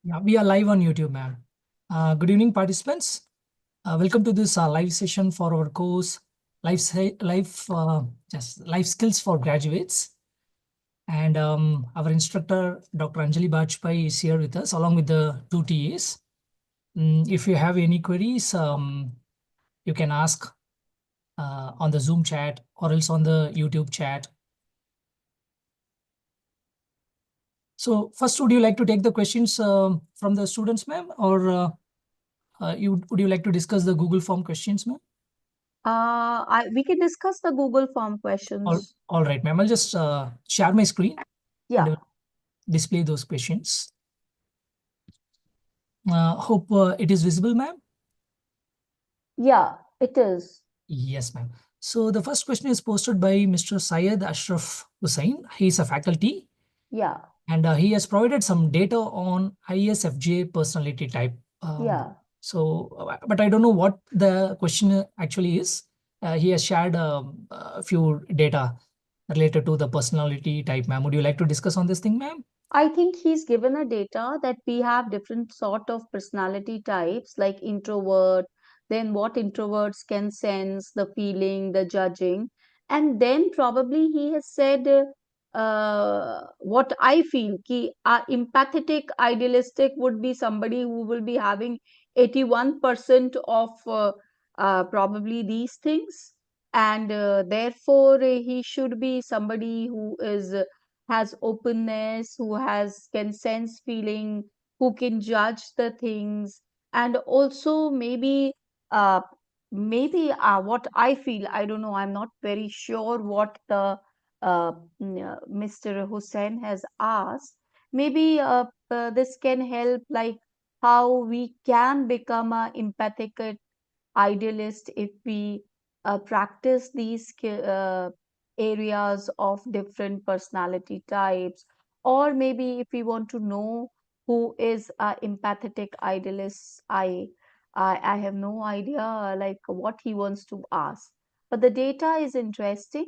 Yeah, we are live on YouTube, ma'am. Good evening, participants. Welcome to this live session for our course, Life Skills for Graduates. And our instructor, Dr. Anjali Bajpai, is here with us, along with the two TAs. If you have any queries, you can ask on the Zoom chat or else on the YouTube chat. So first, would you like to take the questions from the students, ma'am, or would you like to discuss the Google form questions, ma'am? We can discuss the Google form All, questions. all right, ma'am. I'll just share my screen and Yeah, display those questions. Hope it is visible, ma'am. yeah, it is. Yes, ma'am. So the first question is posted by Mr. Syed Ashraf Hussain. He is a faculty Yeah, and he has provided some data on ISFJ personality type. yeah. But I don't know what the question actually is. He has shared a few data related to the personality type, ma'am. Would you like to discuss on this thing, ma'am? I think he's given a data that we have different sort of personality types like introvert, then what introverts can sense, the feeling, the judging, and then probably he has said what I feel ki empathetic idealistic would be somebody who will be having 81% of probably these things, and therefore he should be somebody who is has openness, who has can sense feeling, who can judge the things, and also uh, what I feel, I don't know, I'm not very sure what the Mr. Hussain has asked. Maybe this can help, like how we can become a empathetic idealist if we practice these areas of different personality types, or maybe if we want to know who is a empathetic idealist, I have no idea like what he wants to ask, but the data is interesting,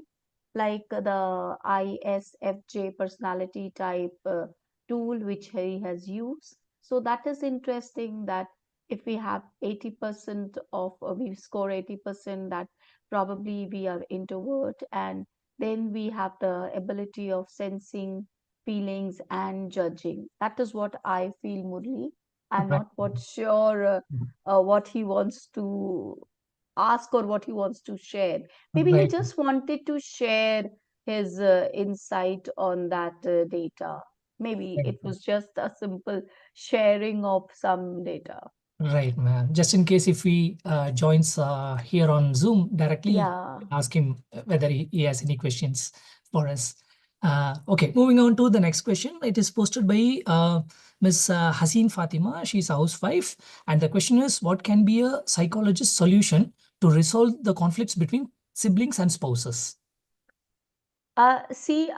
like the ISFJ personality type tool which he has used. So that is interesting that if we have 80% of we score 80%, that probably we are introvert, and then we have the ability of sensing feelings and judging. That is what I feel, Murli. I'm Right. not what sure what he wants to ask or what he wants to share. Maybe he Right. just wanted to share his insight on that data. Maybe it was just a simple sharing of some data. Right, ma'am. Just in case if he joins here on Zoom directly, Yeah. ask him whether he has any questions for us. Okay, moving on to the next question. It is posted by Ms. Haseen Fatima. She's a housewife. And the question is, what can be a psychologist's solution to resolve the conflicts between siblings and spouses? See,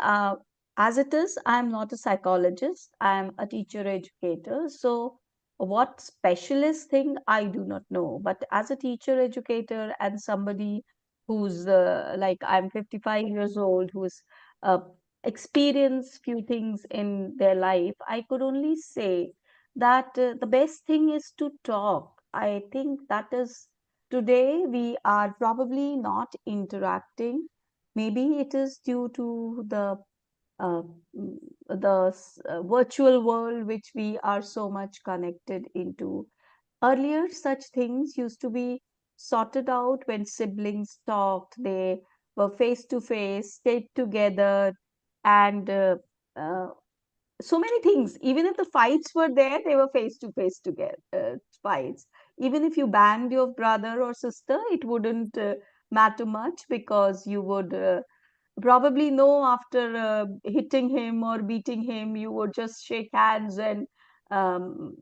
as it is, I'm not a psychologist. I'm a teacher educator. So, what specialist thing I do not know. But as a teacher educator and somebody who's like I'm 55 years old, who's uh, experienced few things in their life, I could only say that the best thing is to talk. I think that is today we are probably not interacting. Maybe it is due to uh, virtual world which we are so much connected into. Earlier, such things used to be sorted out when siblings talked. They were face to face, stayed together, and uh, so many things. Even if the fights were there, they were face to face together fights. Even if you banged your brother or sister, it wouldn't matter much because you would probably know after hitting him or beating him, you would just shake hands and um,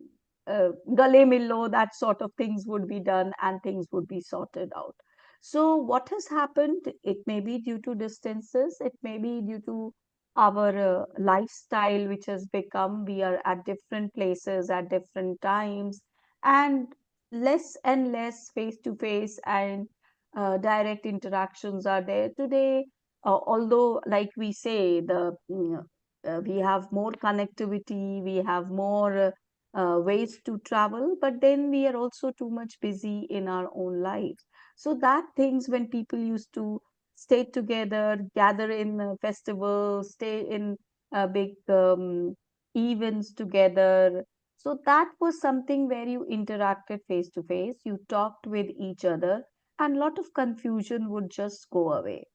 gale millo, that sort of things would be done and things would be sorted out. So, what has happened? It may be due to distances, it may be due to our lifestyle, which has become we are at different places at different times, and and less face to face and direct interactions are there today. Although, like we say, we have more connectivity, we have more. ways to travel, but then we are also too much busy in our own lives. So that things when people used to stay together, gather in festivals, stay in big events together. So that was something where you interacted face to face, you talked with each other, and lot of confusion would just go away.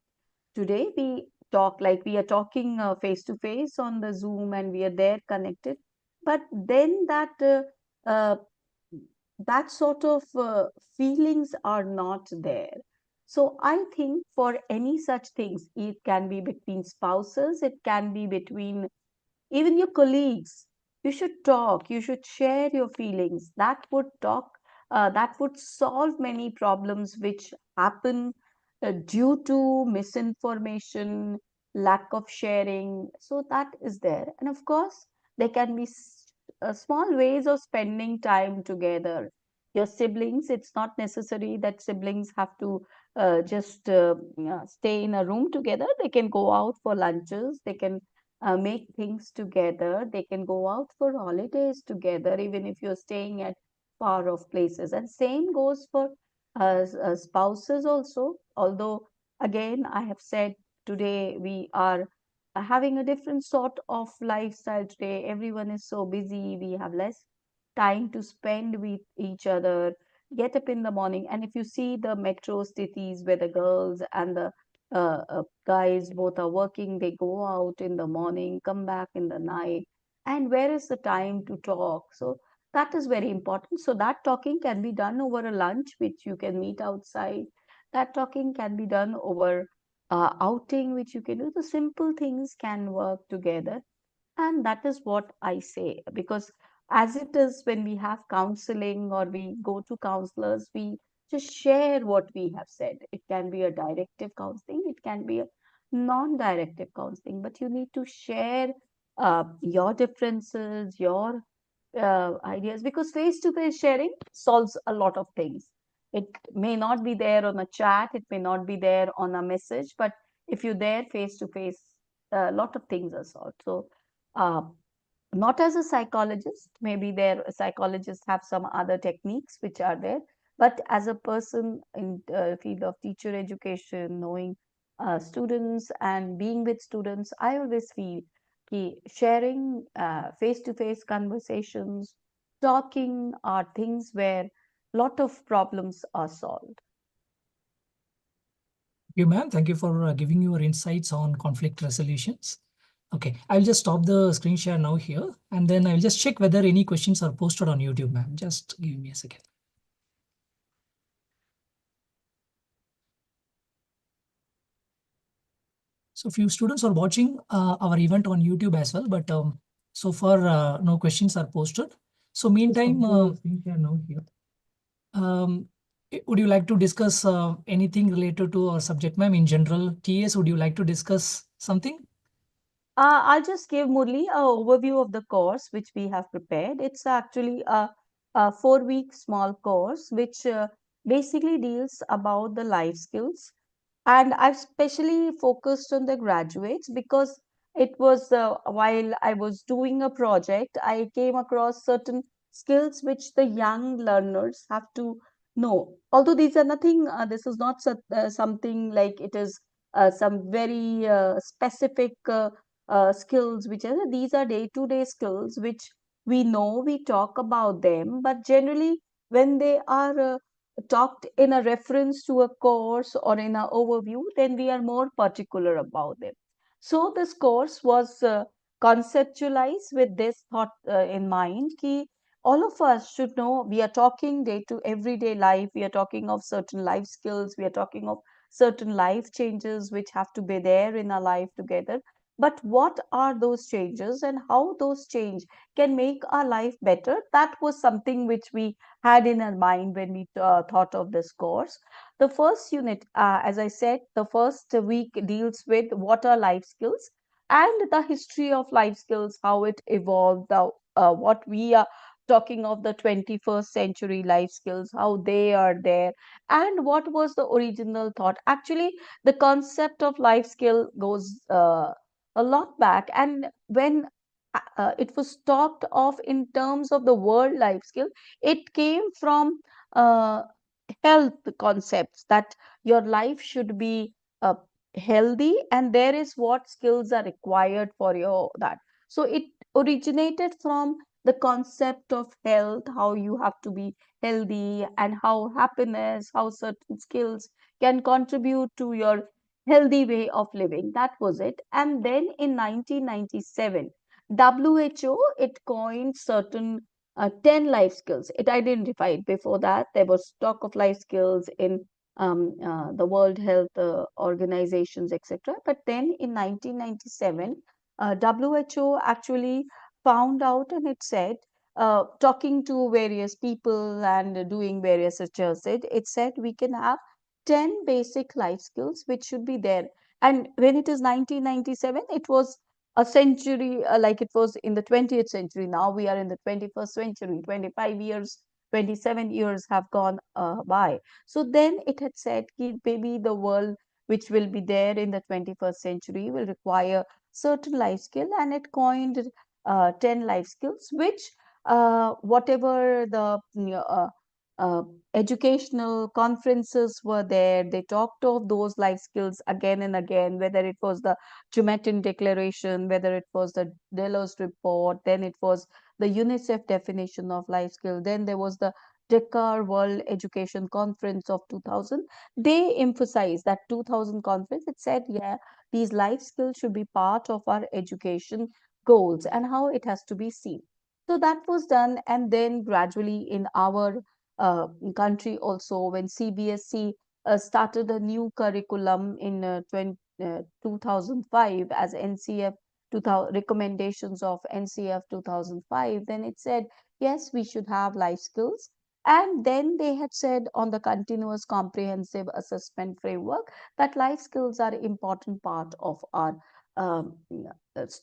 Today we talk like we are talking face to face on the Zoom and we are there connected, but then uh, that sort of feelings are not there. So I think for any such things, it can be between spouses, it can be between even your colleagues, you should talk, you should share your feelings. That would that would solve many problems which happen due to misinformation, lack of sharing. So that is there. And of course, there can be small ways of spending time together. Your siblings, it's not necessary that siblings have to just stay in a room together. They can go out for lunches, they can make things together. They can go out for holidays together, even if you're staying at far off places. And same goes for spouses also. Although, again, I have said today we are having a different sort of lifestyle today. Everyone is so busy. We have less time to spend with each other. Get up in the morning, and if you see the metro cities where the girls and the guys both are working, they go out in the morning, come back in the night, and where is the time to talk? So that is very important. So that talking can be done over a lunch which you can meet outside. That talking can be done over outing which you can do. The simple things can work together, and that is what I say, because as it is when we have counseling or we go to counselors, we just share what we have said. It can be a directive counseling, it can be a non-directive counseling, but you need to share your differences, your ideas, because face-to-face sharing solves a lot of things. It may not be there on a chat, it may not be there on a message, but if you're there face-to-face, a lot of things are solved. So uh, not as a psychologist, maybe their psychologists have some other techniques which are there, but as a person in field of teacher education, knowing students and being with students, I always feel sharing face to face conversations, talking are things where lot of problems are solved. You, ma'am. Thank you for giving your insights on conflict resolutions. Okay, I'll just stop the screen share now here, and then I'll just check whether any questions are posted on YouTube, ma'am. Just give me a second. So few students are watching our event on YouTube as well, but so far no questions are posted. So meantime, screen share now here. Um, would you like to discuss anything related to our subject, ma'am? In general, TS, would you like to discuss something? I'll just give Murli a overview of the course which we have prepared. It's actually a 4 week small course which basically deals about the life skills, and I've specially focused on the graduates because it was while I was doing a project, I came across certain skills which the young learners have to know. Although these are nothing, this is not something like it is some very specific skills, which are these are day-to-day skills which we know, we talk about them, but generally when they are talked in a reference to a course or in an overview, then we are more particular about them. So this course was conceptualized with this thought in mind ki all of us should know we are talking day to everyday life, we are talking of certain life skills, we are talking of certain life changes which have to be there in our life together. But what are those changes and how those change can make our life better? That was something which we had in our mind when we thought of this course. The first unit, as I said, the first week deals with what are life skills and the history of life skills, how it evolved, what we are talking of the 21st century life skills, how they are there, and what was the original thought. Actually, the concept of life skill goes a lot back, and when it was talked of in terms of the word life skill. It came from uh, health concepts, that your life should be uh, healthy, and there is what skills are required for your that. So it originated from the concept of health, how you have to be healthy, and how happiness, how certain skills can contribute to your healthy way of living. That was it. And then in 1997, WHO, it coined certain 10 life skills. It identified. Before that, there was talk of life skills in the World Health Organizations, etc. But then in 1997, WHO actually found out, and it said, talking to various people and doing various research, it said we can have 10 basic life skills which should be there. And when it is 1997, it was a century, like it was in the 20th century. Now we are in the 21st century. 25 years, 27 years have gone by. So then it had said कि maybe the world which will be there in the 21st century will require certain life skill, and it coined 10 life skills, which whatever the uh, educational conferences were there, they talked of those life skills again and again, whether it was the Jumeirah Declaration, whether it was the Delos report, then it was the UNICEF definition of life skill, then there was the Dakar World Education Conference of 2000. They emphasized that 2000 conference, it said, yeah, these life skills should be part of our education goals and how it has to be seen. So that was done, and then gradually in our country also, when CBSE started a new curriculum in 2005 as NCF 2000, recommendations of NCF 2005, then it said, yes, we should have life skills. And then they had said on the continuous comprehensive assessment framework that life skills are important part of our um,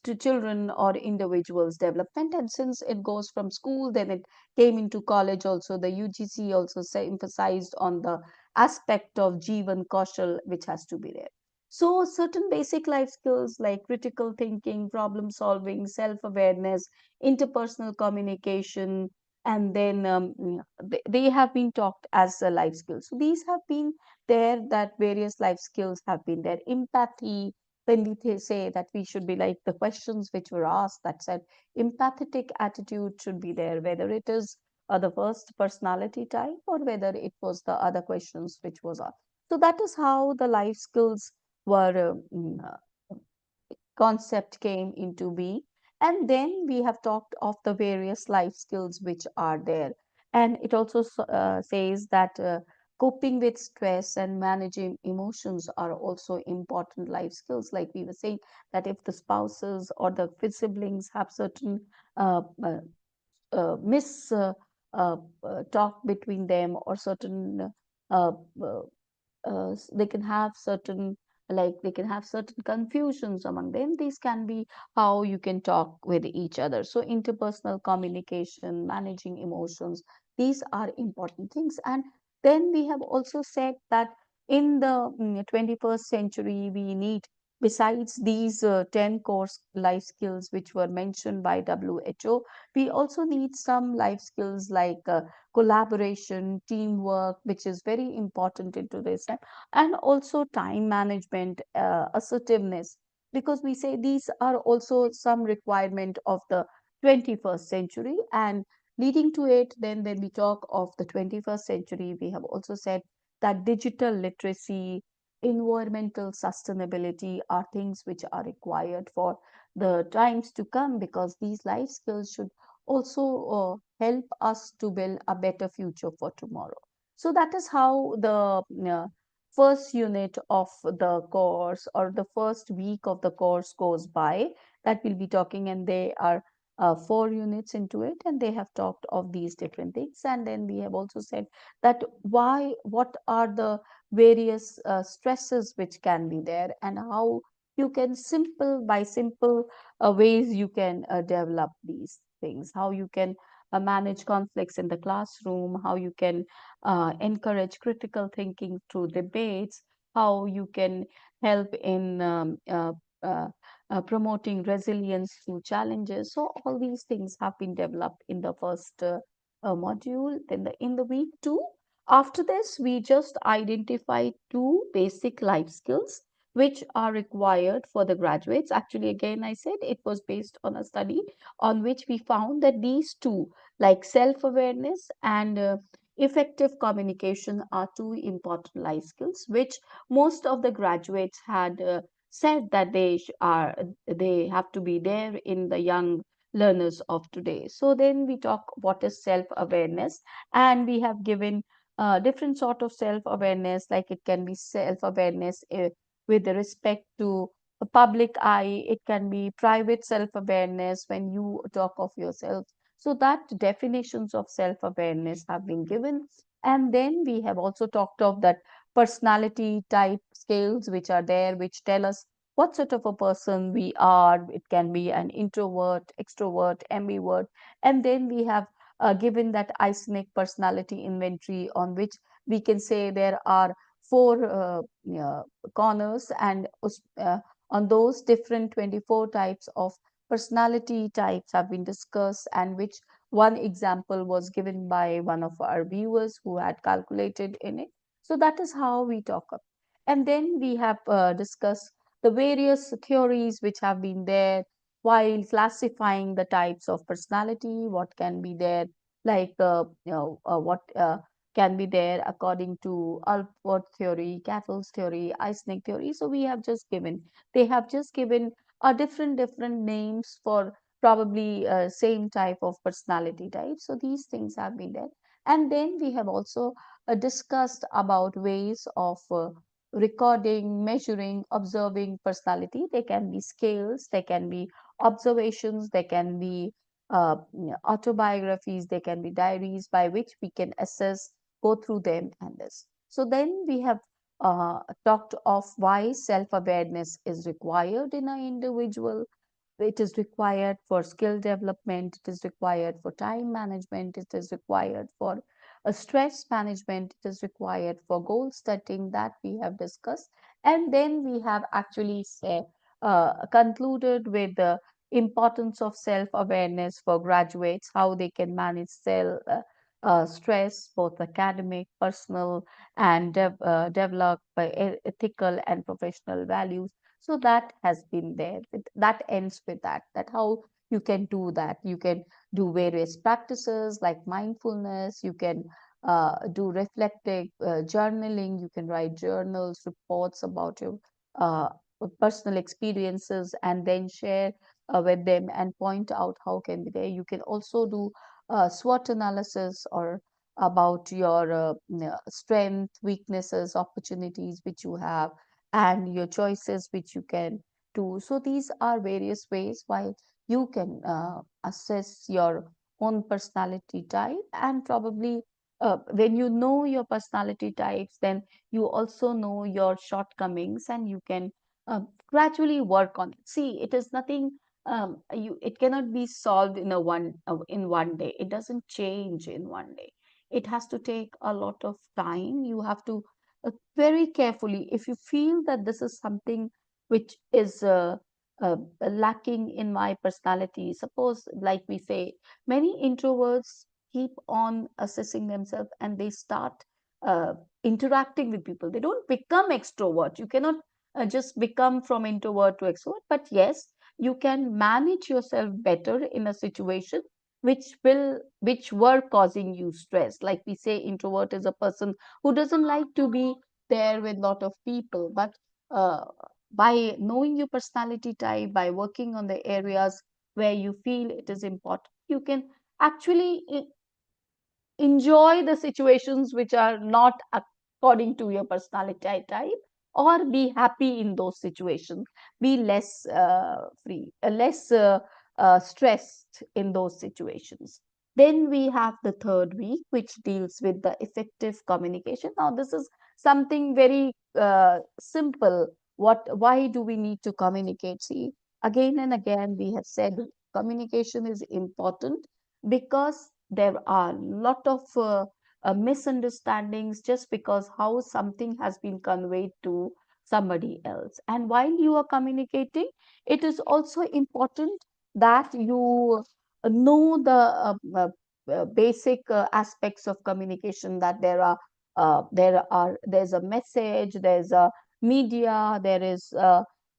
to children or individuals development. And since it goes from school, then it came into college also. The UGC also emphasized on the aspect of Jeevan Kaushal, which has to be there. So, certain basic life skills like critical thinking, problem solving, self awareness, interpersonal communication, and then they have been talked as life skills. So, these have been there, that various life skills have been there. Empathy, when we say that we should be like the questions which were asked, that said empathetic attitude should be there, whether it is the first personality type or whether it was the other questions which was asked. So that is how the life skills were concept came into being. And then we have talked of the various life skills which are there. And it also says that coping with stress and managing emotions are also important life skills. Like we were saying, that if the spouses or the siblings have certain uh, uh, mis talk between them, or certain uh, uh, they can have certain, like they can have certain confusions among them. These can be how you can talk with each other. So interpersonal communication, managing emotions, these are important things. And then we have also said that in the 21st century we need, besides these 10 core life skills which were mentioned by WHO, we also need some life skills like collaboration, teamwork, which is very important into this, and also time management, assertiveness, because we say these are also some requirement of the 21st century. And leading to it, then when we talk of the 21st century, we have also said that digital literacy, environmental sustainability are things which are required for the times to come, because these life skills should also help us to build a better future for tomorrow. So that is how the first unit of the course, or the first week of the course, goes by. That we'll be talking, and they are 4 units into it, and they have talked of these different things. And then we have also said that what are the various stresses which can be there, and how you can by simple ways you can develop these things, how you can manage conflicts in the classroom, how you can encourage critical thinking through debates, how you can help in promoting resilience through challenges. So all these things have been developed in the first module. Then in the week two, after this, we just identify two basic life skills which are required for the graduates. Actually, again, I said it was based on a study on which we found that these two, like self-awareness and effective communication, are two important life skills which most of the graduates had said that they have to be there in the young learners of today. So then we talk what is self-awareness, and we have given different sort of self-awareness, like it can be self-awareness with respect to a public eye, it can be private self-awareness when you talk of yourself. So that definitions of self-awareness have been given. And then we have also talked of that personality type scales which are there, which tell us what sort of a person we are. It can be an introvert, extrovert, ambivert. And then we have given that Eysenck personality inventory, on which we can say there are four corners, and on those different 24 types of personality types have been discussed, and which one example was given by one of our viewers who had calculated in it. So that is how we talk up. And then we have discussed the various theories which have been there while classifying the types of personality, what can be there, like what can be there according to Alport theory, Cattell's theory, Eysenck theory. So they have just given a different names for probably same type of personality type. So these things have been there. And then we have also discussed about ways of recording, measuring, observing personality. They can be scales, they can be observations, they can be autobiographies, they can be diaries by which we can assess, go through them and this. So then we have talked of why self-awareness is required in an individual. It is required for skill development, it is required for time management, it is required for stress management, it is required for goal setting, that we have discussed. And then we have actually concluded with the importance of self-awareness for graduates, how they can manage stress, both academic, personal, and develop ethical and professional values. So that has been there. That ends with that how you can do that. You can do various practices like mindfulness. You can do reflective journaling. You can write journals, reports about your uh, personal experiences, and then share with them and point out how can be there. You can also do SWOT analysis, or about your strength, weaknesses, opportunities which you have, and your choices which you can do. So these are various ways why you can assess your own personality type. And probably when you know your personality types, then you also know your shortcomings, and you can gradually work on it. See, it is nothing, it cannot be solved in one day. It doesn't change in one day. It has to take a lot of time. You have to very carefully, if you feel that this is something which is lacking in my personality. Suppose, like we say, many introverts keep on assessing themselves, and they start uh, interacting with people. They don't become extrovert. You cannot just become from introvert to extrovert, but yes, you can manage yourself better in a situation which were causing you stress. Like we say, introvert is a person who doesn't like to be there with lot of people. But uh, by knowing your personality type, by working on the areas where you feel it is important, you can actually enjoy the situations which are not according to your personality type, or be happy in those situations, be less less stressed in those situations. Then we have the third week, which deals with the effective communication. Now this is something very simple. Why do we need to communicate? See, again and again we have said communication is important, because there are a lot of misunderstandings just because how something has been conveyed to somebody else. And while you are communicating, it is also important that you know the basic aspects of communication, that there's a message, there's a media, there is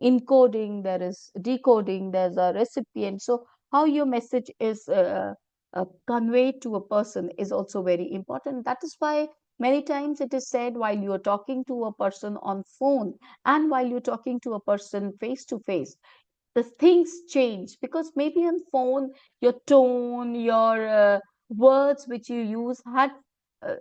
encoding, there is decoding, there's a recipient. So how your message is conveyed to a person is also very important. That is why many times it is said, while you're talking to a person on phone and while you're talking to a person face to face, the things change, because maybe on phone your tone, your words which you use had uh,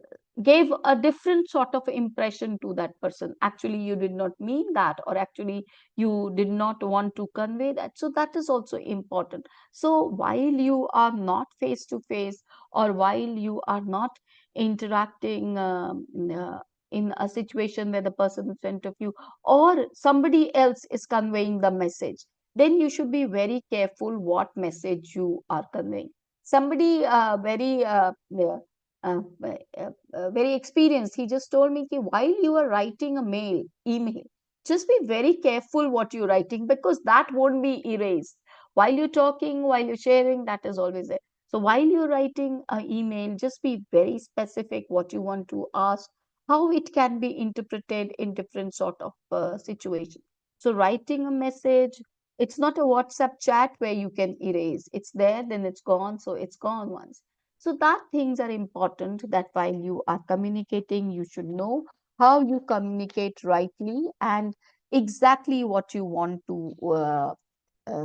gave a different sort of impression to that person. Actually you did not mean that, or actually you did not want to convey that. So that is also important. So while you are not face to face, or while you are not interacting in a situation where the person in front of you or somebody else is conveying the message, then you should be very careful what message you are conveying. Somebody uh, very experienced, he just told me, ki, while you are writing a email, just be very careful what you're writing, because that won't be erased. While you're talking, while you're sharing, that is always there. So while you're writing an email, just be very specific what you want to ask, how it can be interpreted in different sort of situations. So writing a message, it's not a WhatsApp chat where you can erase. It's there, then it's gone, so it's gone once. So that things are important, that while you are communicating, you should know how you communicate rightly and exactly what you want to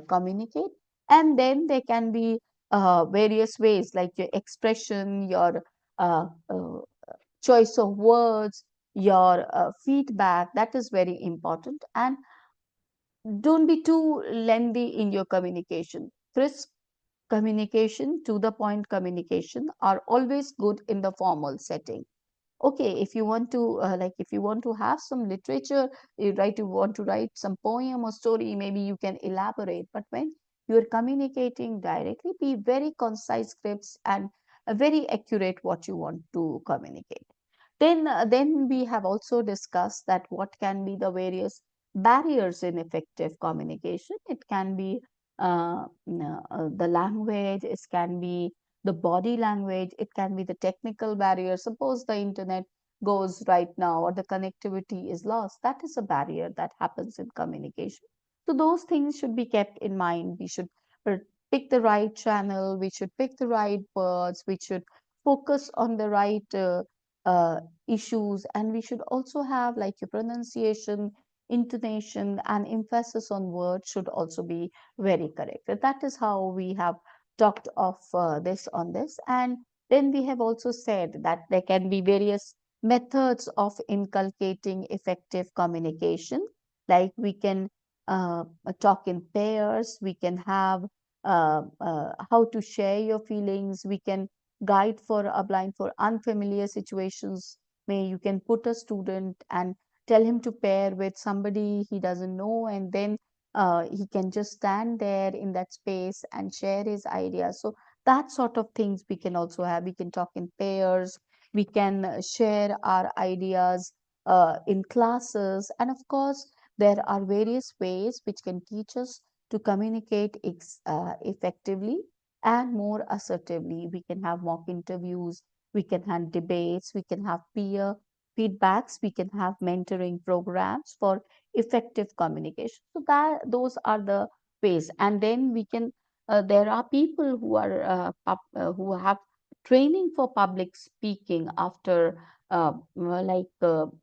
communicate. And then there can be various ways, like your expression, your uh, uh, choice of words, your feedback. That is very important. And don't be too lengthy in your communication. Crisp communication, to the point communication are always good in the formal setting. Okay, if you want to if you want to have some literature, you want to write some poem or story, maybe you can elaborate. But when you're communicating directly, be very concise, scripts, and very accurate what you want to communicate. Then we have also discussed that what can be the various barriers in effective communication. It can be the language, it can be the body language, it can be the technical barrier. Suppose the internet goes right now, or the connectivity is lost. That is a barrier that happens in communication. So those things should be kept in mind. We should uh, pick the right channel, we should pick the right words, we should focus on the right uh, issues, and we should also have, like, your pronunciation, intonation, and emphasis on words should also be very correct. So that is how we have talked of this on this. And then we have also said that there can be various methods of inculcating effective communication, like we can talk in pairs, we can have how to share your feelings, we can guide for a blind for unfamiliar situations. May you can put a student and tell him to pair with somebody he doesn't know, and then he can just stand there in that space and share his ideas. So that sort of things we can also have. We can talk in pairs, we can share our ideas in classes, and of course there are various ways which can teach us to communicate effectively and more assertively. We can have mock interviews, we can have debates, we can have peer feedbacks, we can have mentoring programs for effective communication. So that those are the ways. And then we can there are people who are who have training for public speaking after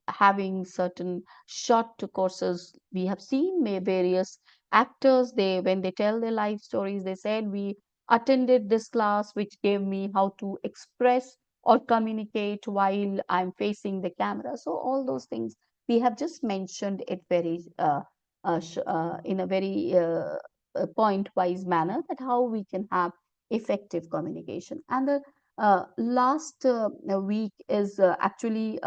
having certain short courses. We have seen various actors, they when they tell their life stories, they said, we attended this class which gave me how to express or communicate while I'm facing the camera. So all those things we have just mentioned it very in a very point wise manner, that how we can have effective communication. And the last week is actually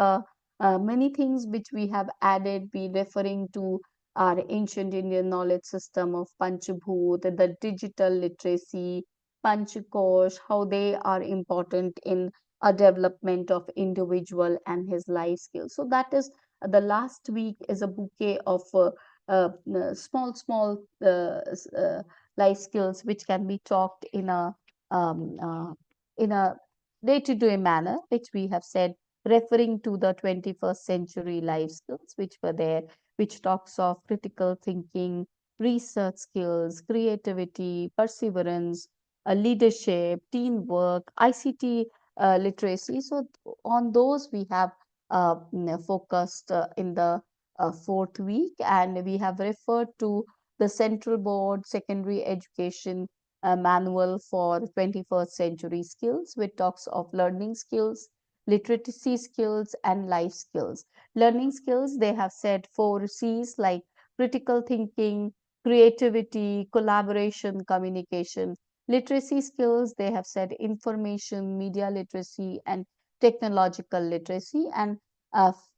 many things which we have added, we referring to our ancient Indian knowledge system of Panchabhut, the digital literacy, Panchakosh, how they are important in a development of individual and his life skills. So that is the last week is a bouquet of small life skills which can be talked um, uh, in a day-to-day manner, which we have said, referring to the 21st century life skills which were there, which talks of critical thinking, research skills, creativity, perseverance, leadership, teamwork, ICT literacy. So on those we have focused in the fourth week, and we have referred to the Central Board Secondary Education Manual for 21st Century Skills, which talks of learning skills, literacy skills, and life skills. Learning skills, they have said four C's like critical thinking, creativity, collaboration, communication. Literacy skills, they have said information, media literacy, and technological literacy. And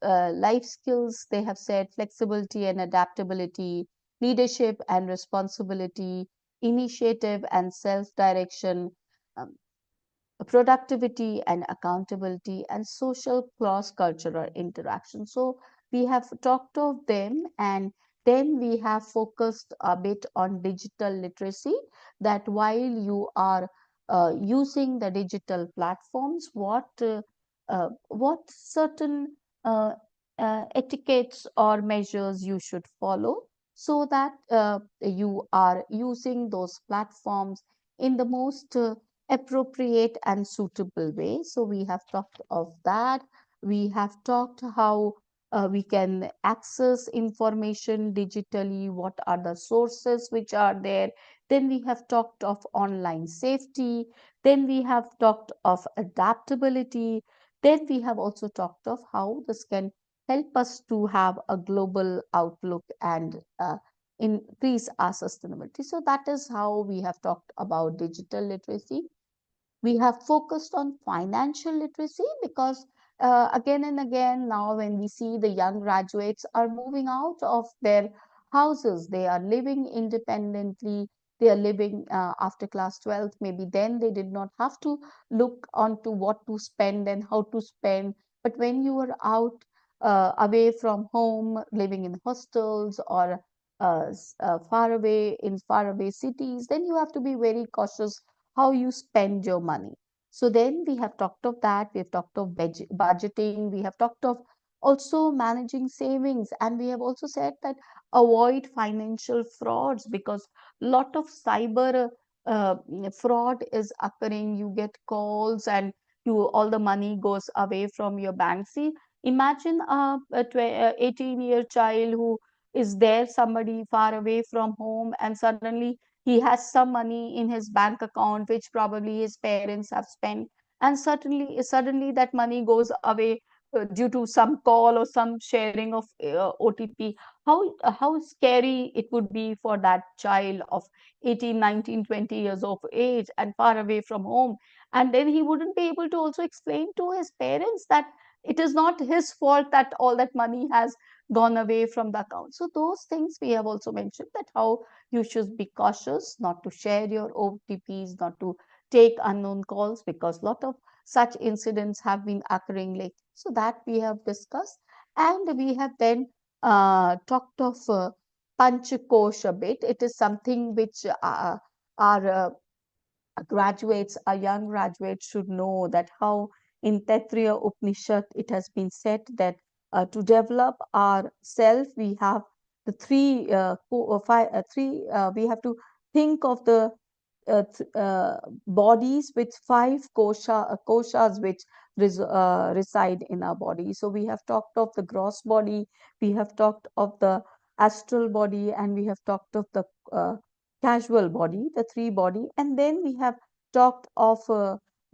life skills, they have said flexibility and adaptability, leadership and responsibility, initiative and self direction, um, productivity and accountability, and social cross-cultural interaction. So we have talked of them, and then we have focused a bit on digital literacy, that while you are using the digital platforms, what certain etiquettes or measures you should follow, so that you are using those platforms in the most appropriate and suitable way. So we have talked of that. We have talked how we can access information digitally, what are the sources which are there. Then we have talked of online safety. Then we have talked of adaptability. Then we have also talked of how this can help us to have a global outlook and increase our sustainability. So that is how we have talked about digital literacy. We have focused on financial literacy because again and again now when we see the young graduates are moving out of their houses, they are living independently, they are living after class 12, maybe then they did not have to look onto what to spend and how to spend. But when you are out away from home, living in hostels or far away in far away cities, then you have to be very cautious how you spend your money. So then we have talked of that, we have talked of budgeting, we have talked of also managing savings, and we have also said that avoid financial frauds because lot of cyber fraud is occurring. You get calls and you all the money goes away from your bank. See, imagine a 18-year child who is there, somebody far away from home, and suddenly he has some money in his bank account which probably his parents have spent, and suddenly that money goes away due to some call or some sharing of OTP. How scary it would be for that child of 18, 19, 20 years of age and far away from home, and then he wouldn't be able to also explain to his parents that it is not his fault that all that money has gone away from the account. So those things we have also mentioned, that how you should be cautious not to share your OTPs, not to take unknown calls, because a lot of such incidents have been occurring lately. So that we have discussed, and we have then talked of Panchakosh a bit. It is something which our graduates, our young graduates should know, that how in Taittiriya Upanishad it has been said that to develop our self, we have the we have to think of the bodies with five koshas which reside in our body. So we have talked of the gross body, we have talked of the astral body, and we have talked of the casual body, the three body, and then we have talked of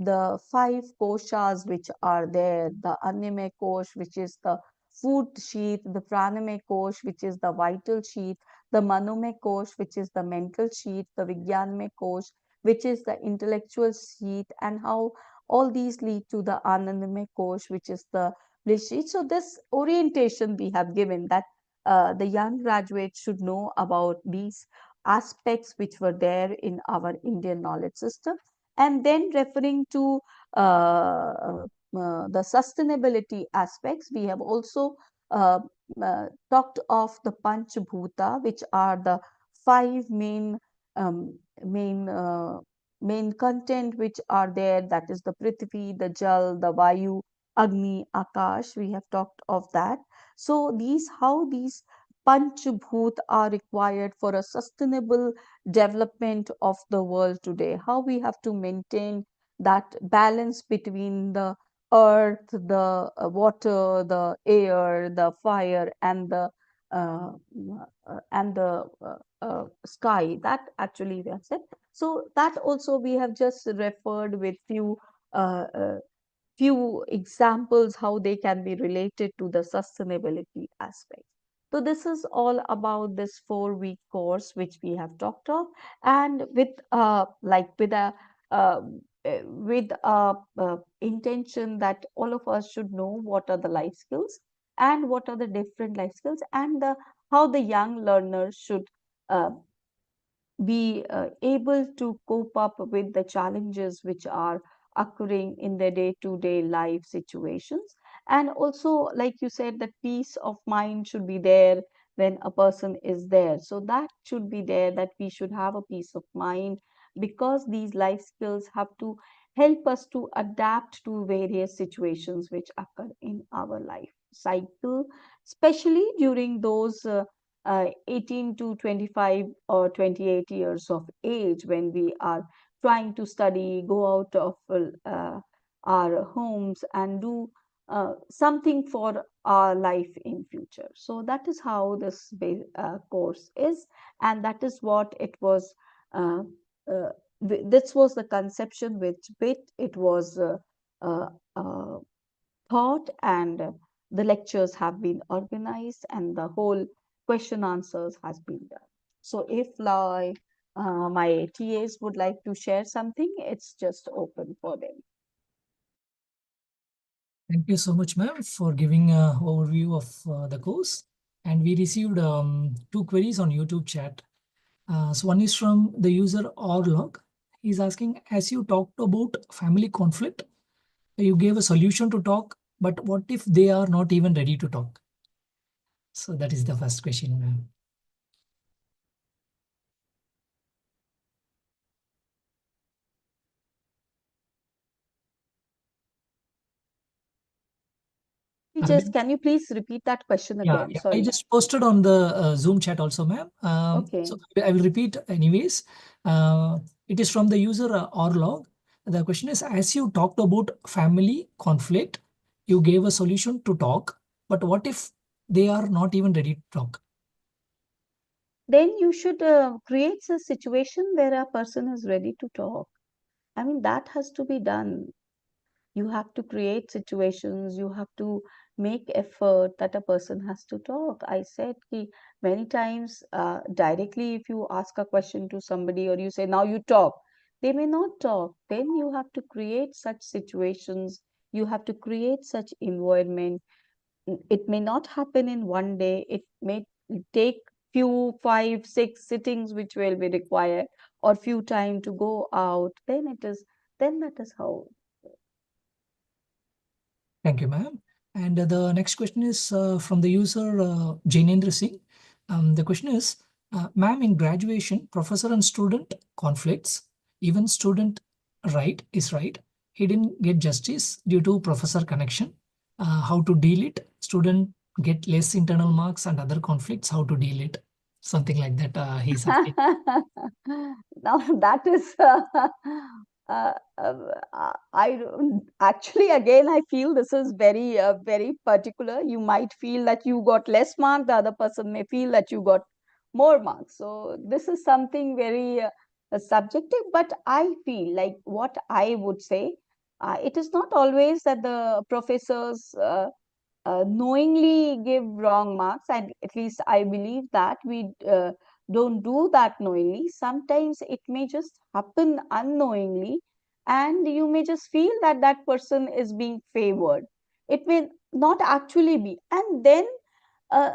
the five koshas which are there, the Annamaya kosh, which is the food sheath, the Pranamaya kosh, which is the vital sheath, the Manomaya kosh, which is the mental sheath, the Vijnanamaya kosh, which is the intellectual sheath, and how all these lead to the Anandamaya kosh, which is the bliss sheath. So this orientation we have given, that the young graduates should know about these aspects which were there in our Indian knowledge system. And then referring to the sustainability aspects, we have also uh, talked of the Panchabhuta, which are the five um, main main content which are there. That is the Prithvi, the Jal, the Vayu, Agni, Akash. We have talked of that. So these how these Panchabhut are required for a sustainable development of the world today. How we have to maintain that balance between the earth, the water, the air, the fire, uh, and the sky. That actually we have said. So that also we have just referred with uh, uh, few examples how they can be related to the sustainability aspect. So this is all about this 4-week course which we have talked of, and with uh, with a intention that all of us should know what are the life skills and what are the different life skills, and how the young learners should uh, be able to cope up with the challenges which are occurring in their day-to-day life situations. And also, like you said, that peace of mind should be there when a person is there. So that should be there, that we should have a peace of mind, because these life skills have to help us to adapt to various situations which occur in our life cycle, especially during those 18 to 25 or 28 years of age, when we are trying to study, go out of our homes and do something for our life in future. So that is how this course is, and that is what it was. Uh, uh, this was the conception with which it was uh, uh, thought, and the lectures have been organized, and the whole question answers has been done. So if my TAs would like to share something, it's just open for them. Thank you so much, ma'am, for giving an overview of the course. And we received two queries on YouTube chat. So one is from the user Orlog. He's asking, as you talked about family conflict, you gave a solution to talk, but what if they are not even ready to talk? So that is the first question, ma'am. Just can you please repeat that question Yeah, again? yeah. I Sorry. just posted on the Zoom chat also, ma'am. So Okay. I will repeat anyways. It is from the user Orlog. The question is, as you talked about family conflict, you gave a solution to talk, but what if they are not even ready to talk? Then you should create a situation where a person is ready to talk. I mean, that has to be done. You have to create situations, you have to make effort that a person has to talk. I said ki many times, directly if you ask a question to somebody or you say now you talk, they may not talk. Then you have to create such situations, you have to create such environment. It may not happen in one day, it may take few 5 6 sittings which will be required, or few time to go out. Then it is, then that is how. Thank you, ma'am. And the next question is from the user Jainendra Singh. The question is, ma'am, in graduation, professor and student conflicts, even student right is right. He didn't get justice due to professor connection. How to deal it? Student get less internal marks and other conflicts, how to deal it? Something like that he's asking. Now that is uh, I actually, again, I feel this is very very particular. You might feel that you got less mark, the other person may feel that you got more marks. So this is something very subjective, but I feel like what I would say, it is not always that the professors knowingly give wrong marks, and at least I believe that we don't do that knowingly. Sometimes it may just happen unknowingly, and you may just feel that that person is being favored. It may not actually be, and uh,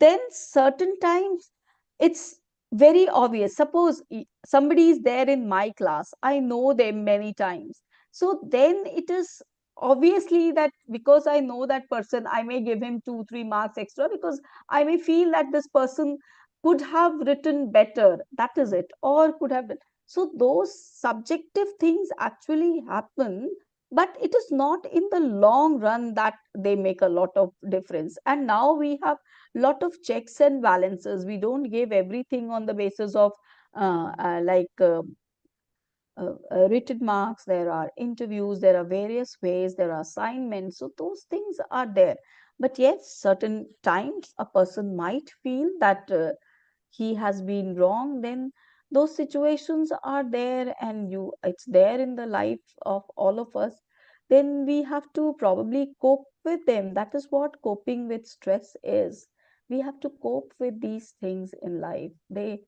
then certain times it's very obvious. Suppose somebody is there in my class, I know them many times, so then it is obviously that because I know that person, I may give him 2 3 marks extra because I may feel that this person could have written better, that is it, or could have been. So those subjective things actually happen, but it is not in the long run that they make a lot of difference. And now we have lot of checks and balances. We don't give everything on the basis of written marks, there are interviews, there are various ways, there are assignments. So those things are there. But yes, certain times a person might feel that he has been wrong, then those situations are there, and you it's there in the life of all of us. Then we have to probably cope with them. That is what coping with stress is. We have to cope with these things in life. They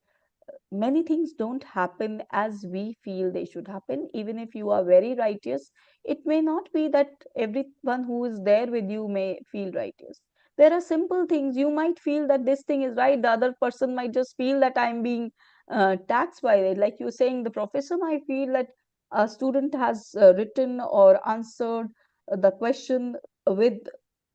Many things don't happen as we feel they should happen. Even if you are very righteous, it may not be that everyone who is there with you may feel righteous. There are simple things. You might feel that this thing is right, the other person might just feel that I'm being taxed by it. Like you're saying, the professor might feel that a student has written or answered the question with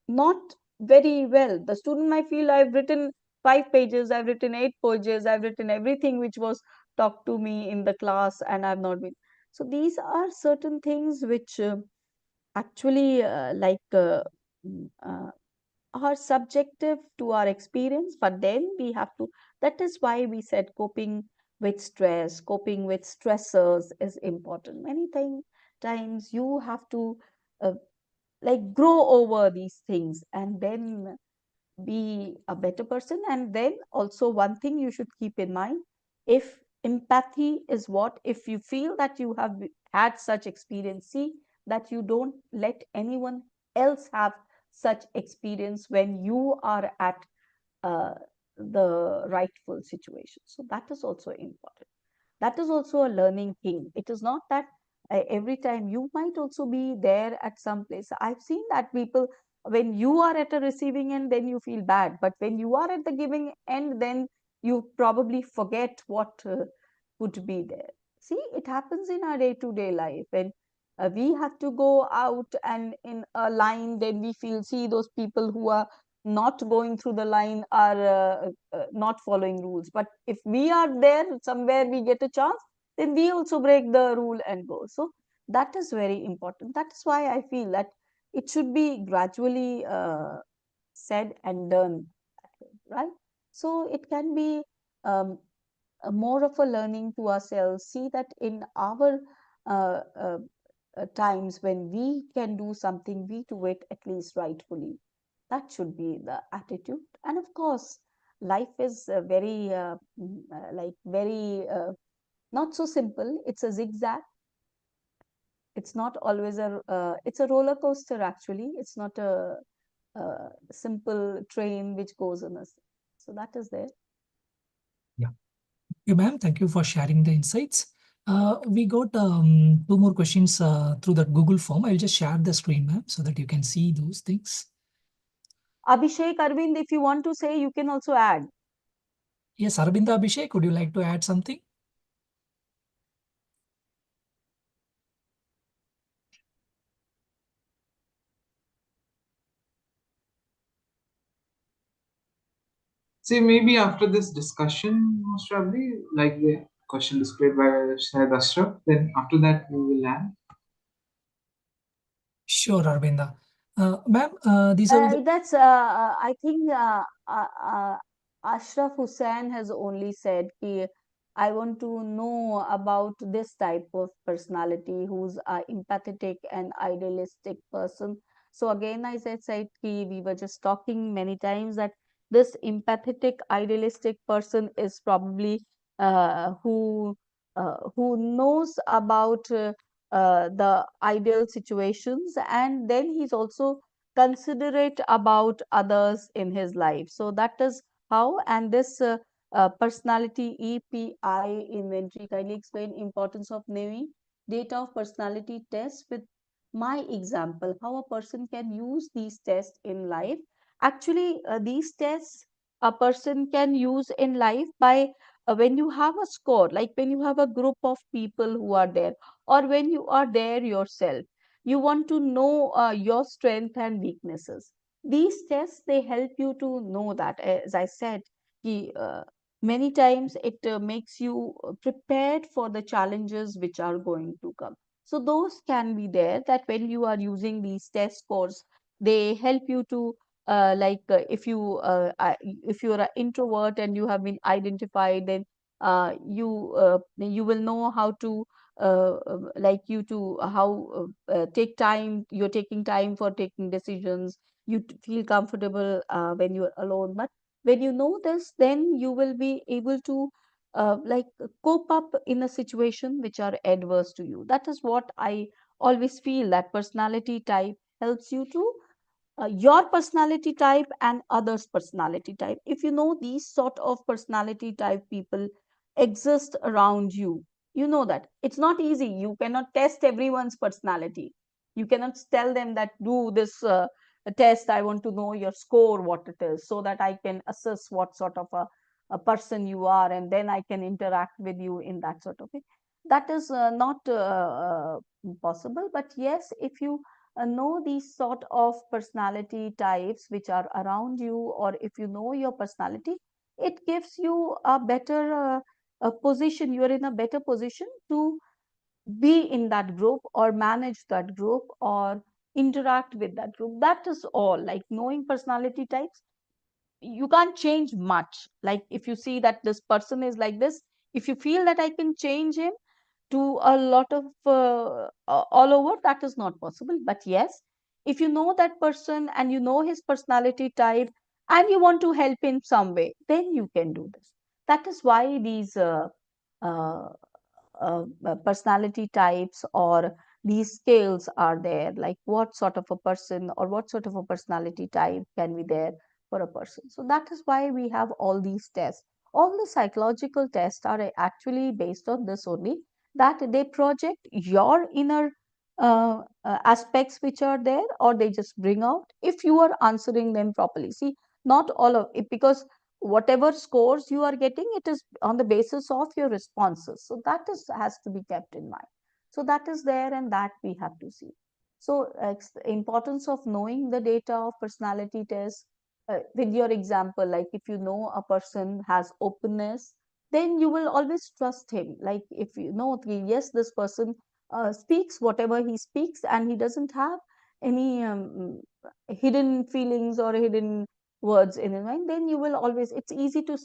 not very well. The student might feel, I've written 5 pages, I've written 8 pages, I've written everything which was talked to me in the class, and I've not been. So these are certain things which actually mm, uh, are subjective to our experience, but then we have to. That is why we said coping with stress, coping with stressors is important. Times you have to uh, grow over these things and then be a better person. And then also one thing you should keep in mind, if empathy is what, if you feel that you have had such experience, see that you don't let anyone else have such experience when you are at uh, the rightful situation. So that is also important. That is also a learning thing. It is not that every time. You might also be there at some place. I've seen that people, when you are at a receiving end, then you feel bad, but when you are at the giving end, then you probably forget what could be there. See, it happens in our day to day life. When we have to go out and in a line, then we feel, see, those people who are not going through the line are not following rules. But if we are there somewhere, we get a chance, then we also break the rule and go. So that is very important. That is why I feel that it should be gradually said and done, right? So it can be um, more of a learning to ourselves. See that in our uh, uh, times when we can do something, we do it at least rightfully. That should be the attitude. And of course, life is very very not so simple. It's a zigzag. It's not always a it's a roller coaster. Actually, it's not a simple train which goes on us. So that is there. Yeah. Thank you, ma'am. Thank you for sharing the insights. We got two more questions through the Google form. I'll just share the screen, ma'am, so that you can see those things. Abhishek, Arvind, if you want to say, you can also add. Yes, Arabinda Abhishek, would you like to add something? See, maybe after this discussion, most probably, like the question displayed by Shahid Ashraf, then after that we will land. Sure, Arabinda. Ma'am, these are the. That's, I think Ashraf Hussain has only said, ki, I want to know about this type of personality who's a empathetic and idealistic person. So again, said ki, we were just talking many times that this empathetic, idealistic person is probably who knows about the ideal situations, and then he's also considerate about others in his life. So that is how. And this personality EPI inventory kindly explain importance of knowing data of personality tests with my example, how a person can use these tests in life. Actually, these tests a person can use in life by when you have a score, like when you have a group of people who are there, or when you are there yourself. You want to know your strength and weaknesses. These tests, they help you to know that. As I said, many times it makes you prepared for the challenges which are going to come. So those can be there, that when you are using these test scores, they help you to if you are an introvert and you have been identified, then you will know how to like you to how take time. You're taking time for taking decisions. You feel comfortable when you're alone. But when you know this, then you will be able to cope up in a situation which are adverse to you. That is what I always feel, that personality type helps you to your personality type and others personality type. If you know these sort of personality type people exist around you, you know that it's not easy. You cannot test everyone's personality. You cannot tell them that do this test, I want to know your score, what it is, so that I can assess what sort of a person you are, and then I can interact with you in that sort of way. That is not possible. But yes, if you know these sort of personality types which are around you, or if you know your personality, it gives you a better a position. You are in a better position to be in that group, or manage that group, or interact with that group. That is all. Like, knowing personality types, you can't change much. Like, if you see that this person is like this, if you feel that I can change him to a lot of all over, that is not possible. But yes, if you know that person and you know his personality type, and you want to help in some way, then you can do this. That is why these uh, personality types or these scales are there, like what sort of a person or what sort of a personality type can be there for a person. So that is why we have all these tests. All the psychological tests are actually based on this only, that they project your inner aspects which are there, or they just bring out if you are answering them properly. See, not all of it, because whatever scores you are getting, it is on the basis of your responses. So that is has to be kept in mind. So that is there, and that we have to see. So importance of knowing the data of personality tests. With your example, like if you know a person has openness, then you will always trust him. Like if you know, okay, yes, this person speaks whatever he speaks, and he doesn't have any hidden feelings or hidden words in his mind, then you will always, it's easy to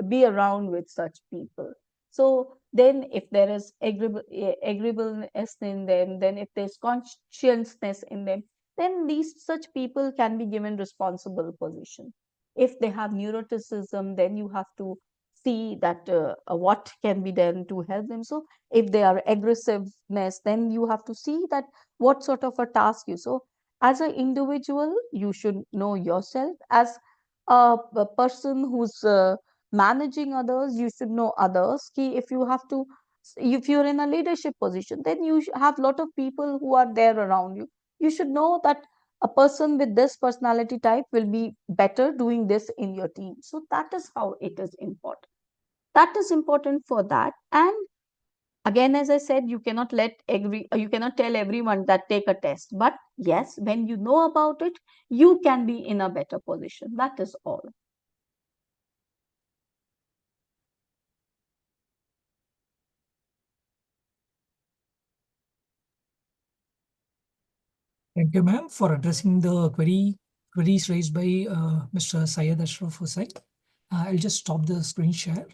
be around with such people. So then if there is agreeableness in them, then if there's conscientiousness in them, then these such people can be given responsible position. If they have neuroticism, then you have to see that what can be done to help them. So if they are aggressiveness, then you have to see that what sort of a task you. So as an individual, you should know yourself. As a person who's managing others, you should know others. Ki if you have to, if you're in a leadership position, then you have a lot of people who are there around you. You should know that a person with this personality type will be better doing this in your team. So that is how it is important. That is important for that. And again, as I said, you cannot tell everyone that take a test. But yes, when you know about it, you can be in a better position. That is all. Thank you, ma'am, for addressing the queries raised by Mr. Syed Ashraf Hussain. I'll just stop the screen share.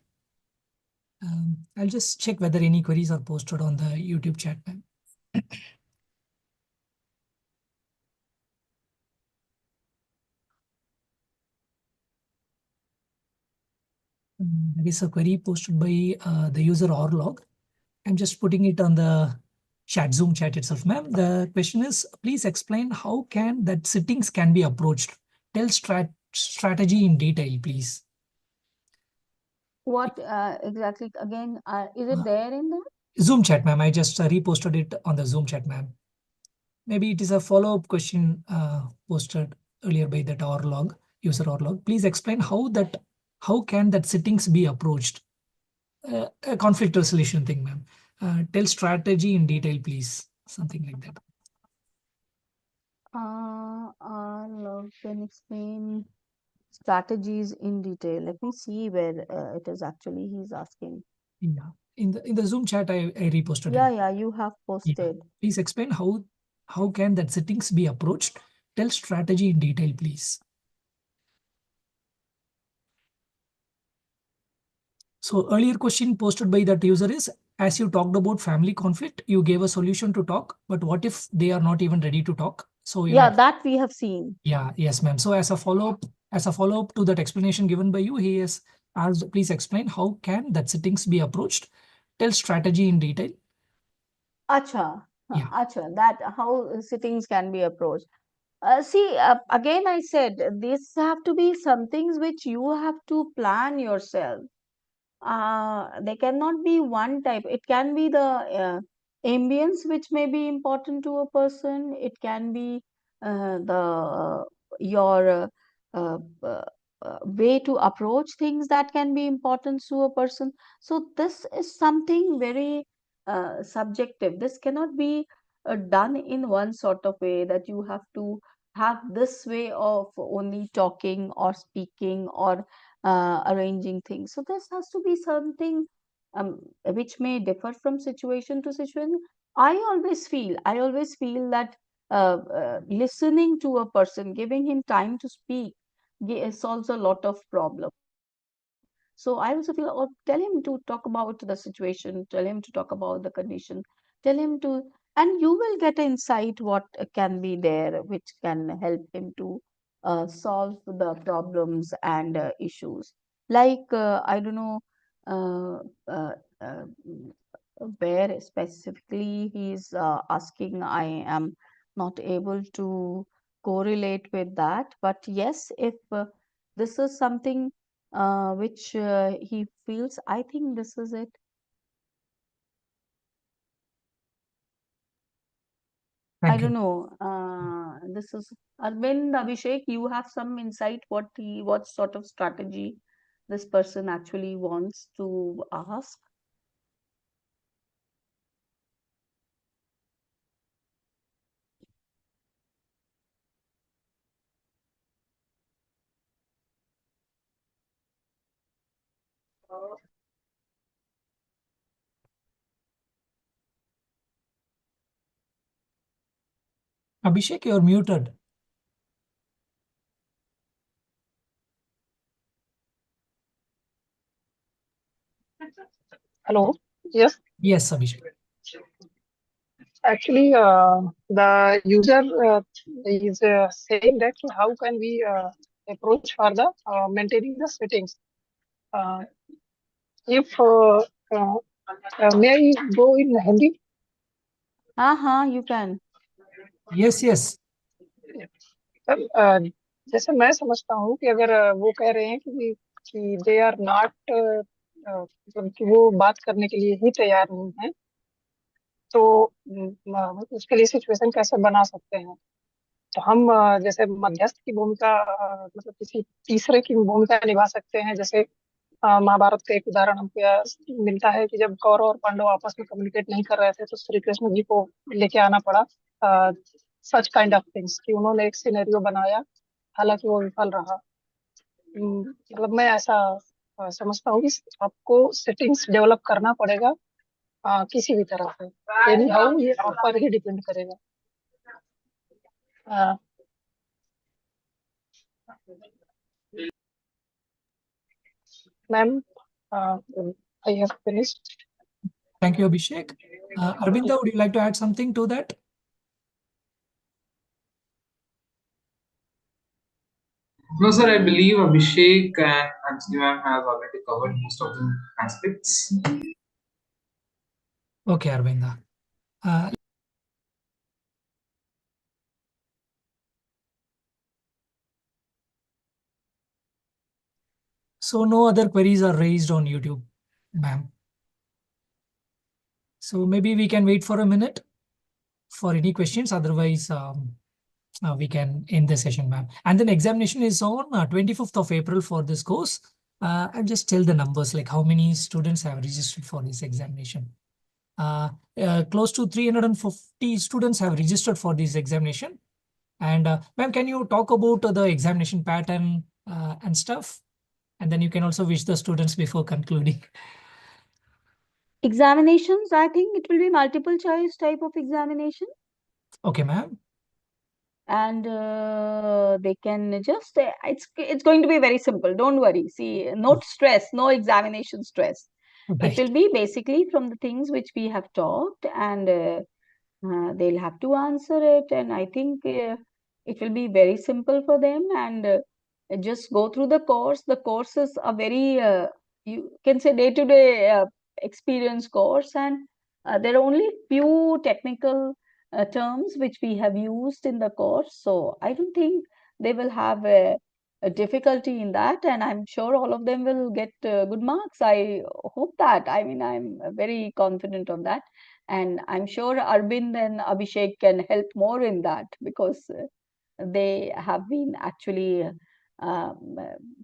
I'll just check whether any queries are posted on the YouTube chat, ma'am. There is a query posted by the user Orlog. I'm just putting it on the chat, Zoom chat itself, ma'am. The question is, please explain how can that settings can be approached. Tell strategy in detail, please. What exactly? Again, is it there in there? Zoom chat, ma'am. I just reposted it on the Zoom chat, ma'am. Maybe it is a follow-up question posted earlier by that Orlog, user Orlog. Please explain how can that settings be approached. A conflict resolution thing, ma'am. Tell strategy in detail, please. Something like that. Can explain strategies in detail. Let me see where it is actually he's asking. Yeah. In the Zoom chat, I reposted Yeah, it. yeah, you have Yeah. posted. Please explain how can that settings be approached? Tell strategy in detail, please. So earlier question posted by that user is, as you talked about family conflict, you gave a solution to talk, but what if they are not even ready to talk? So Yeah, that we have seen. yeah, yes, ma'am. So as a follow-up to that explanation given by you, he has asked, please explain how can that settings be approached? Tell strategy in detail. Acha, Yeah. acha, that how sittings can be approached. See, again, I said these have to be some things which you have to plan yourself. They cannot be one type. It can be the ambience which may be important to a person. It can be the your uh, uh, way to approach things that can be important to a person. So this is something very subjective. This cannot be done in one sort of way that you have to have this way of only talking or speaking or arranging things. So this has to be something which may differ from situation to situation. I always feel that listening to a person, giving him time to speak, solves a lot of problem. So I also feel, or tell him to talk about the situation, tell him to talk about the condition, tell him to, and you will get an insight what can be there, which can help him to solve the problems and issues. Like I don't know uh, uh, uh, where specifically he's asking. I am not able to correlate with that, but yes, if this is something which he feels, I think this is it. I Thank don't you. know. This is Arvind, Abhishek. You have some insight what sort of strategy this person actually wants to ask. Abhishek, you're muted. Hello. Yes, Yes, Abhishek. actually, the user is saying that how can we approach for the maintaining the settings. Uh, if uh, may I go in Hindi? You can. Yes, yes. Sir जैसे मैं समझता हूँ कि अगर वो कह रहे हैं कि दे आर नॉट मतलब कि वो बात करने के लिए ही तैयार नहीं है, तो उसके लिए सिचुएशन कैसे बना सकते हैं? तो हम जैसे मध्यस्थ की भूमिका मतलब किसी तीसरे की भूमिका निभा सकते हैं। जैसे महाभारत का एक उदाहरण हमको मिलता है कि जब कौरव और पांडव आपस में कम्युनिकेट नहीं कर रहे थे तो श्री कृष्ण जी को लेके आना पड़ा सच काइंड ऑफ थिंग्स कि उन्होंने एक सिनेरियो बनाया, हालांकि वो विफल रहा। मतलब मैं ऐसा समझता हूँ कि आपको सेटिंग्स डेवलप करना पड़ेगा किसी भी तरह से, एनी हाउ ये आप पर ही डिपेंड करेगा। अ, Ma'am, I have finished. Thank you, Abhishek. Arvinda, would you like to add something to that? No, sir, I believe Abhishek and Anjali ma'am have already covered most of the aspects. Okay, Arvinda. Uh, so no other queries are raised on YouTube, ma'am. So maybe we can wait for a minute for any questions. Otherwise, we can end the session, ma'am. And then examination is on 25th of April for this course. I'll just tell the numbers, like how many students have registered for this examination. Close to 350 students have registered for this examination. And ma'am, can you talk about the examination pattern and stuff? And then you can also wish the students before concluding. Examinations, I think it will be multiple choice type of examination. Okay, ma'am. And they can just it's going to be very simple, don't worry. See, no stress, no examination stress. It will Right. be basically from the things which we have talked, and they'll have to answer it. And I think it will be very simple for them, and just go through the course. The course is a very you can say day-to-day experience course, and there are only few technical terms which we have used in the course. So I don't think they will have a difficulty in that, and I'm sure all of them will get good marks. I hope that. I mean, I'm very confident of that, and I'm sure Arvind and Abhishek can help more in that, because they have been actually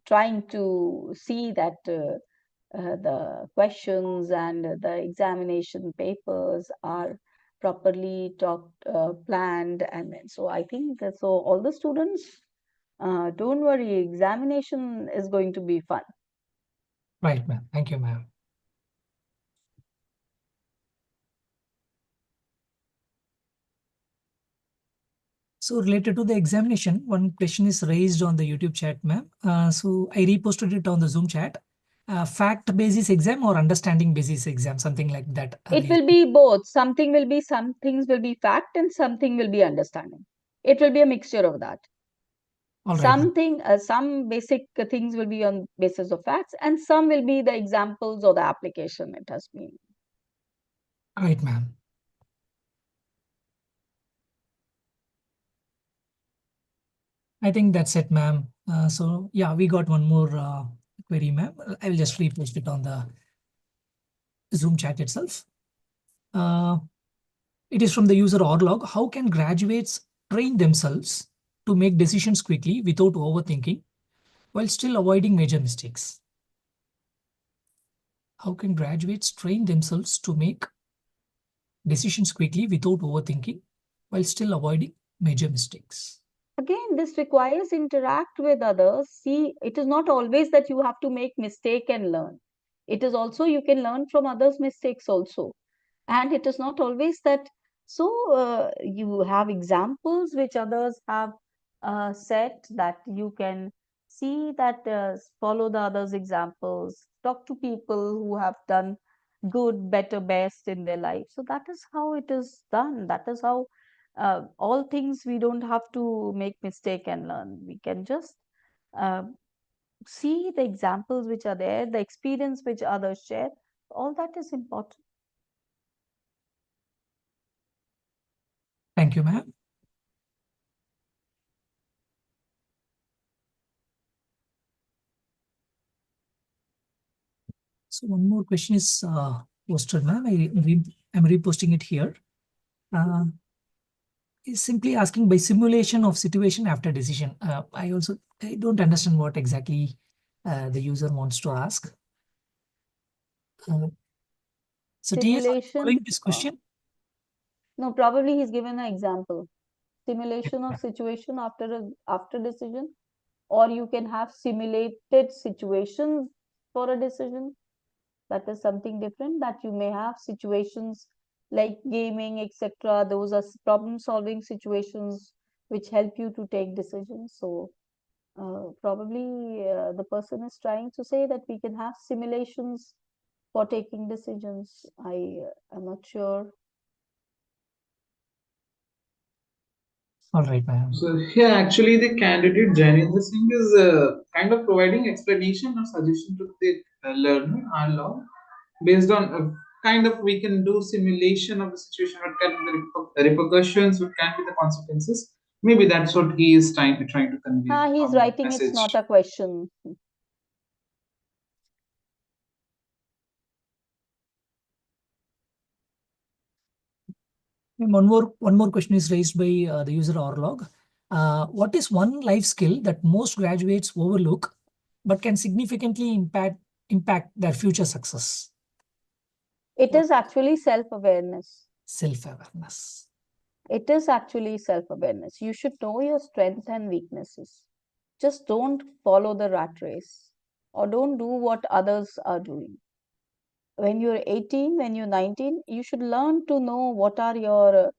trying to see that the questions and the examination papers are properly talked, planned, and then so I think so. All the students, don't worry, examination is going to be fun. Right, ma'am. Thank you, ma'am. So related to the examination, one question is raised on the YouTube chat, ma'am. So I reposted it on the Zoom chat. Fact basis exam or understanding basis exam, something like that. It will be both. Something will be, some things will be fact and something will be understanding. It will be a mixture of that. All right, ma'am. Some basic things will be on basis of facts, and some will be the examples or the application it has been. Right, ma'am. I think that's it, ma'am. So yeah, we got one more query, ma'am. I will just repost it on the Zoom chat itself. It is from the user Orlog. How can graduates train themselves to make decisions quickly without overthinking while still avoiding major mistakes? How can graduates train themselves to make decisions quickly without overthinking while still avoiding major mistakes? Again, this requires interact with others. See, it is not always that you have to make mistake and learn. It is also you can learn from others' mistakes also. And it is not always that. So you have examples which others have set, that you can see that, follow the others' examples, talk to people who have done good, better, best in their life. So that is how it is done. That is how all things, we don't have to make mistake and learn. We can just uh, see the examples which are there, the experience which others share. All that is important. Thank you, ma'am. So one more question is posted, ma'am. I'm reposting it here. Is simply asking by simulation of situation after decision. I don't understand what exactly the user wants to ask. So TS, are you Simulation. following this question? No, probably he's given an example. Simulation of situation after decision, or you can have simulated situations for a decision. That is something different. That you may have situations like gaming, etc. Those are problem solving situations which help you to take decisions. So probably the person is trying to say that we can have simulations for taking decisions. I am not sure. All right, ma'am. So here, actually, the candidate Janendra Singh is kind of providing explanation or suggestion to the learner, our law, based on kind of we can do simulation of the situation. What can be the repercussions? What can be the consequences? Maybe that's what he is trying to convey He's from the writing it's message. not a question. And one more question is raised by the user Orlog. What is one life skill that most graduates overlook but can significantly impact their future success? It is actually self-awareness. Self-awareness. It is actually self-awareness. You should know your strengths and weaknesses. Just don't follow the rat race or don't do what others are doing. When you're 18, when you're 19, you should learn to know what are your.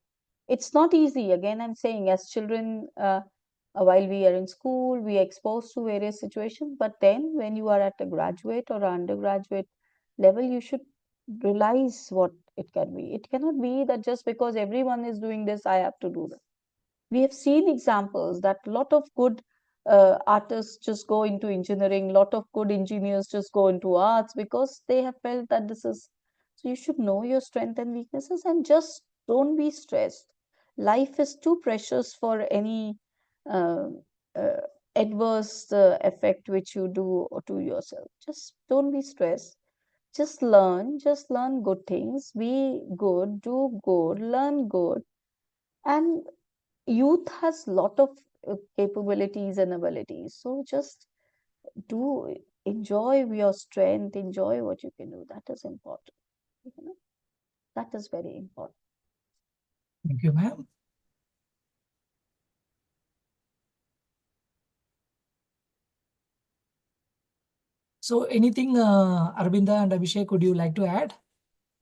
It's not easy. Again, I'm saying, as children, while we are in school, we are exposed to various situations. But then, when you are at a graduate or undergraduate level, you should realize what it can be. It cannot be that just because everyone is doing this, I have to do that. We have seen examples that a lot of good artists just go into engineering, a lot of good engineers just go into arts because they have felt that this is. So you should know your strengths and weaknesses and just don't be stressed. Life is too precious for any uh, uh, adverse effect which you do to yourself. Just don't be stressed. Just learn good things, be good, do good, learn good, and youth has lot of capabilities and abilities, so just do enjoy your strength, enjoy what you can do. That is important, you know? That is very important. Thank you, ma'am. So anything, Arvinda and Abhishek, would you like to add?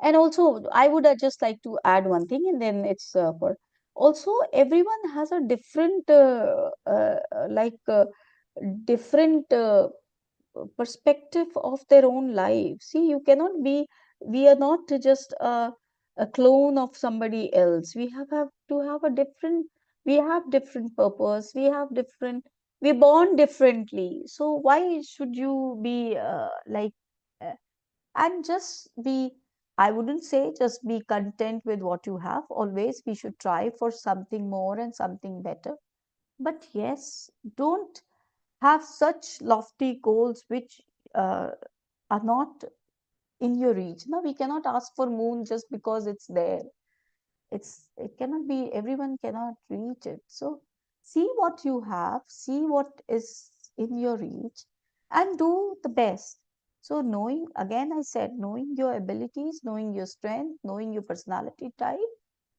And also I would just like to add one thing, and then it's for also everyone has a different different perspective of their own life. See, you cannot be, we are not just a clone of somebody else. We have to have a different, we have different purpose, we have different, we're born differently. So why should you be uh, and just be, I wouldn't say just be content with what you have. Always we should try for something more and something better. But yes, don't have such lofty goals which uh, are not in your reach. Now we cannot ask for moon just because it's there. It cannot be, everyone cannot reach it. So see what you have, see what is in your reach, and do the best. So knowing, again I said, knowing your abilities, knowing your strength, knowing your personality type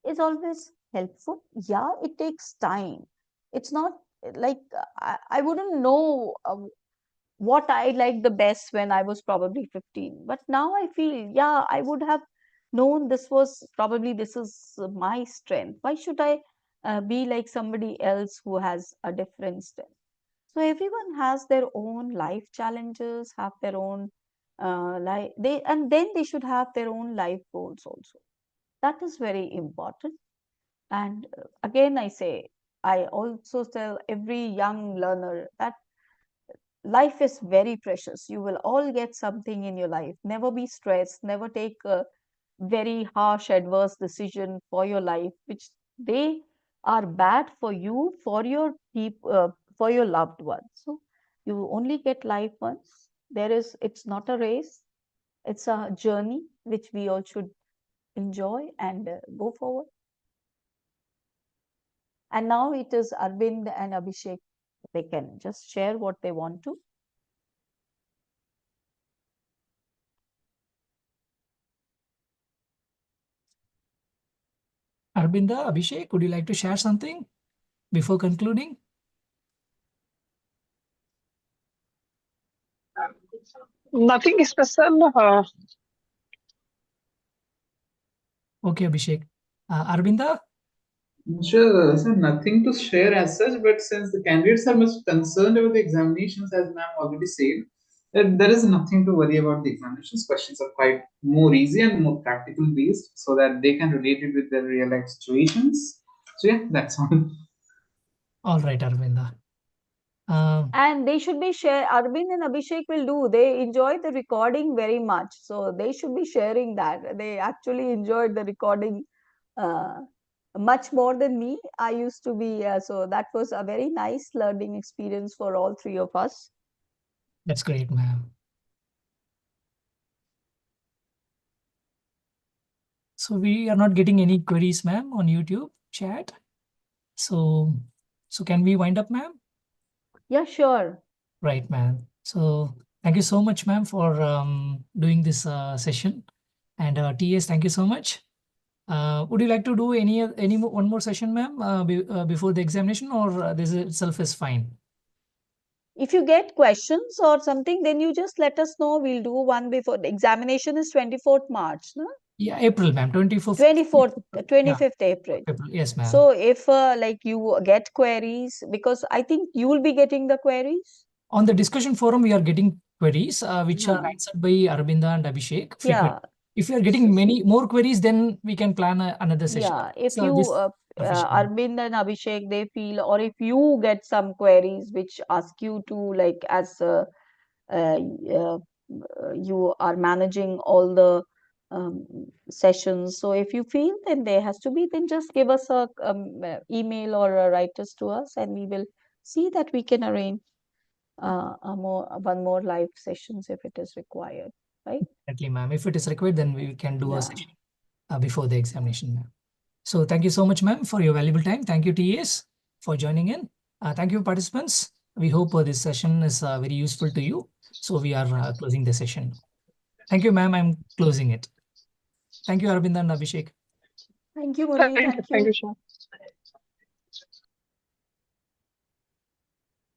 is always helpful. Yeah, it takes time. It's not like I wouldn't know what I liked the best when I was probably 15. But now I feel, yeah, I would have known this was probably, this is my strength. Why should I be like somebody else who has a different strength? So everyone has their own life challenges, have their own life, they, and then they should have their own life goals also. That is very important. And again, I say, I also tell every young learner that life is very precious. You will all get something in your life. Never be stressed. Never take a very harsh, adverse decision for your life, which they are bad for you, for your for your loved ones. So you only get life once. There is, it's not a race. It's a journey which we all should enjoy and go forward. And now it is Arvind and Abhishek. They can just share what they want to. Arvinda, Abhishek, would you like to share something before concluding? Nothing special. Okay, Abhishek. Arvinda? Sure, so nothing to share as such, but since the candidates are much concerned about the examinations, as ma'am already said, that there is nothing to worry about the examinations. Questions are quite more easy and more practical based so that they can relate it with their real life situations. So, yeah, that's all. All right, Arvinda. And they should be share, Arvind and Abhishek will do, they enjoy the recording very much, so they should be sharing that they actually enjoyed the recording uh, much more than me. I used to be so that was a very nice learning experience for all three of us. That's great, ma'am. So we are not getting any queries, ma'am, on YouTube chat. So can we wind up, ma'am? Yeah, sure. Right, ma'am. So thank you so much, ma'am, for doing this session. And TS, thank you so much. Would you like to do one more session, ma'am, before the examination, or this itself is fine? If you get questions or something, then you just let us know. We'll do one before. The examination is 24th March, no? Yeah, April, ma'am, 24th. 25th April. April. Yes, ma'am. So if like you get queries, because I think you will be getting the queries. On the discussion forum, we are getting queries which are Hmm. answered by Arabinda and Abhishek frequently. Yeah. If you are getting many more queries, then we can plan another session. Yeah, if So you this sufficient. Arvind and Abhishek, they feel, or if you get some queries which ask you to, like, as uh, uh, you are managing all the sessions, so if you feel then there has to be, then just give us a email or write us to us, and we will see that we can arrange one more live sessions if it is required, right? Definitely, ma'am. If it is required, then we can do a Yeah. session before the examination, ma'am. So thank you so much, ma'am, for your valuable time. Thank you, TAs, for joining in. Thank you, participants. We hope this session is very useful to you. So we are closing the session. Thank you, ma'am. I'm closing it. Thank you, Arvind and Abhishek. Thank you, Murli. Thank you, Thank you. Sean.